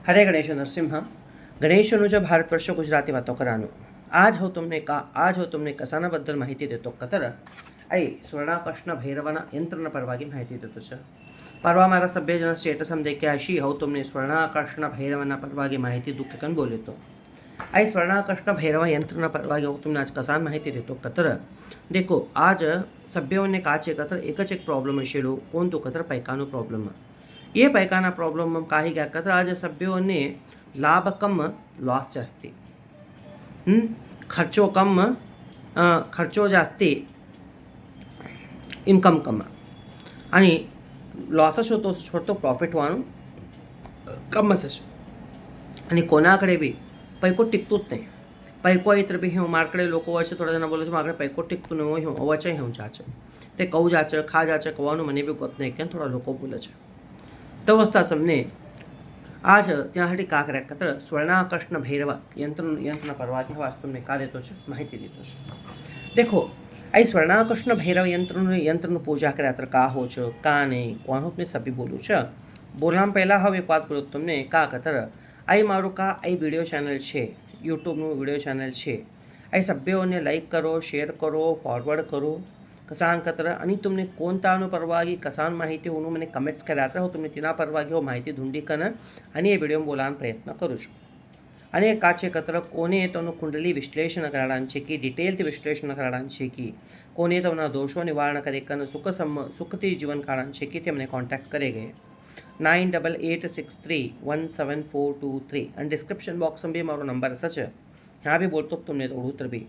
હરે ગણેશ નરસિંહ ગણેશનું જે ભારત વર્ષો ગુજરાતી વાતો કરવાનું આજ હું તમને કસાનાબદ્दल માહિતી દેતો કતર आई स्वर्णाकर्षण भैरवना यंत्रण परवागी माहिती देतो छ परवा मारा सभ्यजन स्टेटस हम देखे अशी हो तुमने स्वर्णाकर्षण भैरवना परवागी माहिती दुःखकन बोले तो आई स्वर्णाकर्षण भैरव यंत्रण परवागी हो तुमने आज कसान माहिती देतो कतर देखो आज सभ्यों ने काचे कतर एक प्रॉब्लम शेडो कोण तो कतर पैकानो प्रॉब्लम ये पैकाना प्रॉब्लम काही क्या कतर आज सभ्यों ने लाभ कम लॉस जास्ती खर्चो जास्ती इनकम कम आणि लॉसच होतो छोटो प्रॉफिट होવાનું कम થશે અને કોનાकडे બી પૈકો ટીકતું જ નહીં પૈકો ઇત્ર બી હું માર્કેટે લોકો હોય છે થોડા જણા બોલે છે માર્કેટ પૈકો ટીકતું નહીં હોય હું અવચય હું જાચે તે કહું જાચે ખા જાચે કહેવાનું મને બી ગત નહીં કેમ થોડા લોકો બોલે છે તો અવસ્થા સમને आज त्यासाठी का કર્યા કતર સ્વર્ણાકર્ષણ ભૈરવ यंत्र परवाती वास्तव में का देतो છે માહિતી દેતો છે देखो आई स्वर्णाकर्षण भैरव यंत्र पूजा करे तर का हो छ का नहीं कोण होत सभी बोलू छ बोलना पहला હવે એક વાત કરું તમને કા કતર आई मारू का आई वीडियो चैनल છે यूट्यूब નું वीडियो चैनल છે आई सभ्योने लाइक करो शेयर करो फॉरवर्ड करो कसान कतर आणि तुमने कोणतानु परवागी कसान माहिती होऊन મને कमेंट्स કર્યા હતા હું તમને તેના પરવાगी हो माहिती ढूंढी कन आणि हे व्हिडिओ बोलावવાનો प्रयत्न करू છું અને કાચે કતર કોને તેનું કુંડલી વિશ્લેષણ કરવાનું की डिटेलથી વિશ્લેષણ કરવાનું की કોને તેના દોષો નિવારણ કરી કન સુખથી જીવન કારણ की તેમને કોન્ટેક્ટ કરે ગए 9886317423 અને ડિસ્ક્રિપ્શન બોક્સમાં भी મારો નંબર છે यहाँ भी बोलतो तुमने तो उतर भी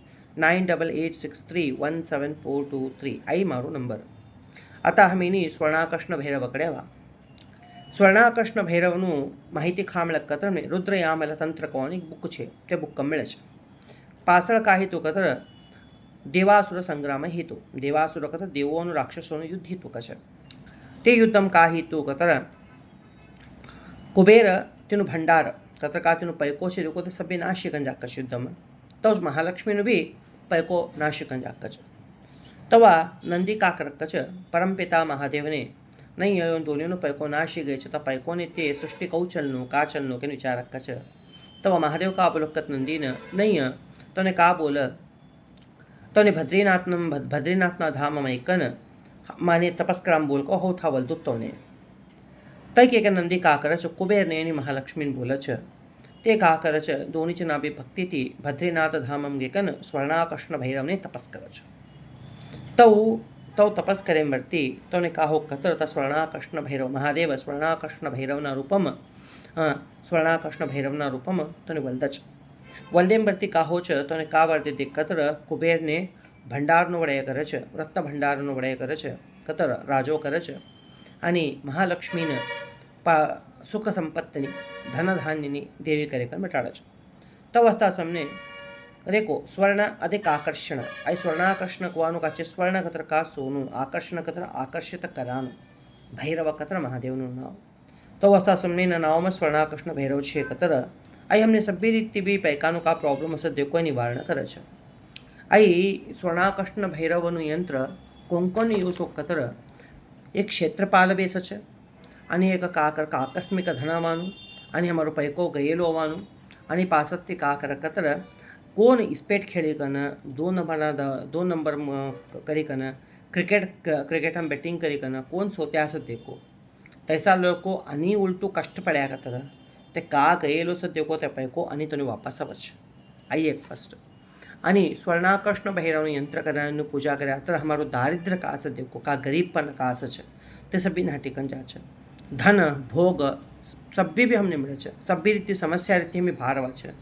9886317423 आई मारो नंबर आता हमें स्वर्णाकर्षण भैरव कड्यावा स्वर्णाकर्षण भैरवનું માહિતી ખામળ કતરને રુદ્રયામલ તંત્ર કોની બુક છે તે બુક મળે છે પાછળ કાહી તો કતર દેવાસુર સંગ્રામ હેતુ દેવાસુર કતર દેવોનું રાક્ષસોનું યુદ્ધ હેતુ કશે તે યુદ્ધમ કાહી તો કતર કુબેર તેનું ભંડાર કતર કા તેનું પૈકો છે લોકો તે સભ્ય નાશી કંજા કશે યુદ્ધમાં તો જ મહાલક્ષ્મીનું બી પૈકો નાશી કંજા કશે તવા નંદી કાકર કશે પરમપિતા મહાદેવને नहीं आयो दोनों पैको नाशी गए तो पैको ने ते सृष्टि कौचलनु काचलनु के विचार कच तब महादेव का अवलोकत नंदी न नहीं तो ने का बोल तो ने बद्रीनाथ धाम मैकन माने तपस्कराम बोल को हो था बोल तो ने तय के नंदी का कर कुबेर ने महालक्ष्मी बोल ते का कर दोनी च ना भी भक्ति थी बद्रीनाथ धाम गेकन स्वर्णाकर्षण भैरव ने तपस कर तो तपस करे मरती तो ने काहो कतर स्वर्णाकर्षण भैरव महादेव स्वर्णाकर्षण भैरवना रूपम स्वर्णाकर्षण भैरवना रूपम तो ने वलदच वलदेम मरती काहो छ तो ने का वर्ते दे कतर कुबेर ने भंडारनो वडय करे छ रत्न भंडारनो वडय करे छ कतर राजो करे छ आणि महालक्ष्मीने सुख संपत्तिनी धन धान्यनी देवी करे कर मटाडे छ तो अवस्था समने रेको स्वर्ण अधिक आकर्षण आई स्वर्णाकर्षण कवानु काचे स्वर्ण कतर का सोनु आकर्षण कतर आकर्षित करानु भैरव कतर महादेवनु नाम तो अवस्था समने नाव में स्वर्णाकर्षण भैरव छे कतर आई हमने सभी रीति भी पैकानु का प्रॉब्लम हसे देखो निवारण करे छे आई स्वर्णाकर्षण भैरवनु यंत्र कोंकोन यूज हो कतर एक क्षेत्रपाल बेस छे आणि एक काकर का आकस्मिक धनवानु आणि हमारो पैको गयेलो होवानु आणि पासत्ती काकर कतर कोण इस्पेट खेळी कन दो नंबर करी कन क्रिकेट हम बैटिंग करी कन कोण सोते असं देखो तैसा लोको आणि उलटू कष्ट पड्या का तर ते का गयेलो स देखो ते पैको आणि तो वापस आवच आई एक फर्स्ट आणि स्वर्णाकर्षण भैरव यंत्र करने पूजा કર્યા तर हमारो दारिद्र का असं देखो का गरीबपन का असं છે તે સભી નાટિકન जा છે धन भोग सभी भी हमने मिले છે सभी रीति समस्या रीति में भारवा છે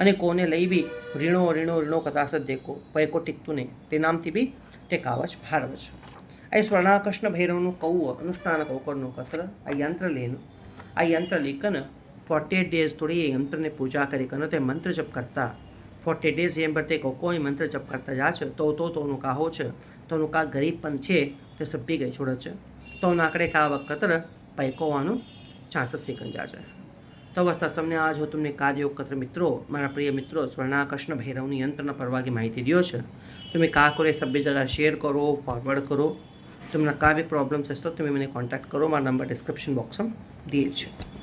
અને કોને લઈ બી ऋणो કદાચ દેખો પૈકો ટીકતું નહીં તે નામથી બી તે કાવચ ભારવચ આ સ્વર્ણાકર્ષણ ભૈરવનું કવું અનુષ્ઠાન કૌકરનું કત્ર આ યંત્ર લેનું આ યંત્ર લેકન 48 डेज थोड़ी ये यंत्र ने पूजा करी कन ते मंत्र जप करता 40 डेज एम पर ते कोई मंत्र जप करता जा छ तो का हो छ तो का गरीबपन छे ते सभी गई छोड़ छ तो नाकड़े का वक्तर पैकोवानु चांसेस सेकंड जा छ तो अवस्था समने आज हो तुमने कार्य कत्र मित्रों मारा प्रिय मित्रों स्वर्णाकर्षण भैरवनी यंत्रना परवागी माहिती दियो छे तुम्हें का करे सभी जगह शेयर करो फॉरवर्ड करो तुमने का भी प्रॉब्लम है तो तुम्हें मैंने कॉन्टेक्ट करो मारा नंबर डिस्क्रिप्शन बॉक्स में दिए छे।